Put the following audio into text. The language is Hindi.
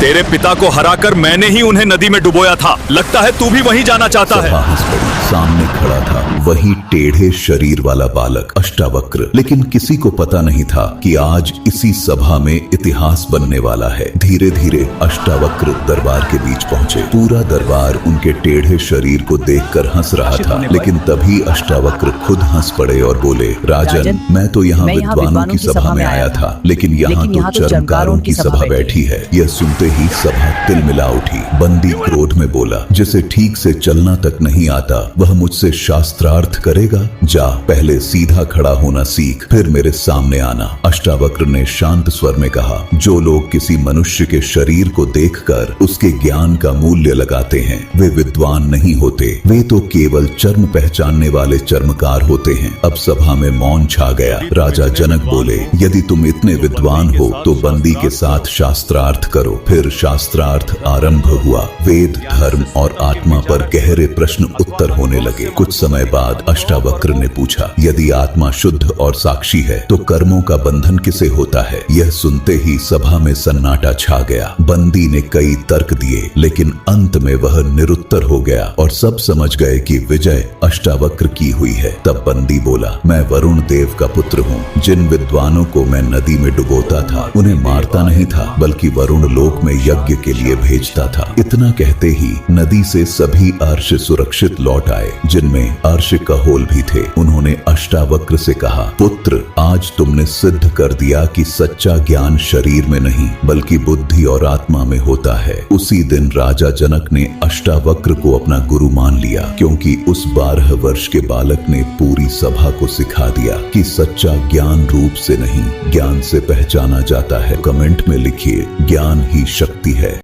तेरे पिता को हराकर मैंने ही उन्हें नदी में डुबोया था। लगता है तू भी वहीं जाना चाहता है। सभा हंस पड़ी। सामने खड़ा था वही टेढ़े शरीर वाला बालक अष्टावक्र, लेकिन किसी को पता नहीं था कि आज इसी सभा में इतिहास बनने वाला है। धीरे धीरे अष्टावक्र दरबार के बीच पहुंचे। पूरा दरबार उनके टेढ़े शरीर को देखकर हंस रहा था, लेकिन तभी अष्टावक्र खुद हंस पड़े और बोले, राजन, मैं तो यहाँ विद्वानों की सभा में आया था, लेकिन यहाँ तो चर्मकारों की सभा बैठी है। यह सुनते ही सभा तिलमिला उठी। बंदी क्रोध में बोला, जिसे ठीक से चलना तक नहीं आता वह मुझसे शास्त्रार्थ करेगा? जा, पहले सीधा खड़ा होना सीख, फिर मेरे सामने आना। अष्टावक्र ने शांत स्वर में कहा, जो लोग किसी मनुष्य के शरीर को देखकर उसके ज्ञान का मूल्य लगाते हैं वे विद्वान नहीं होते, वे तो केवल चर्म पहचानने वाले चर्मकार होते हैं। अब सभा में मौन छा गया। राजा जनक बोले, यदि तुम इतने विद्वान हो तो बंदी के साथ शास्त्रार्थ करो। फिर शास्त्रार्थ आरंभ हुआ। वेद, धर्म और आत्मा पर गहरे प्रश्न उत्तर होने लगे। कुछ समय बाद अष्टावक्र ने पूछा, यदि आत्मा शुद्ध और साक्षी है तो कर्मों का बंधन किसे होता है? यह सुनते ही सभा में सन्नाटा छा गया। बंदी ने कई तर्क दिए, लेकिन अंत में वह निरुत्तर हो गया और सब समझ गए कि विजय अष्टावक्र की हुई है। तब बंदी बोला, मैं वरुण देव का पुत्र हूँ। जिन विद्वानों को मैं नदी में डुबोता था उन्हें मारता नहीं था, बल्कि वरुण लोक में यज्ञ के लिए भेजता था। इतना कहते ही नदी से सभी अर्ष सुरक्षित लौट आए, जिनमें अर्ष कहोल भी थे। उन्होंने अष्टावक्र से कहा, पुत्र, आज तुमने सिद्ध कर दिया कि सच्चा ज्ञान शरीर में नहीं बल्कि बुद्धि और आत्मा में होता है। उसी दिन राजा जनक ने अष्टावक्र को अपना गुरु मान लिया, क्योंकि उस 12 वर्ष के बालक ने पूरी सभा को सिखा दिया कि सच्चा ज्ञान रूप से नहीं, ज्ञान से पहचाना जाता है। कमेंट में लिखिए, ज्ञान ही शक्ति है।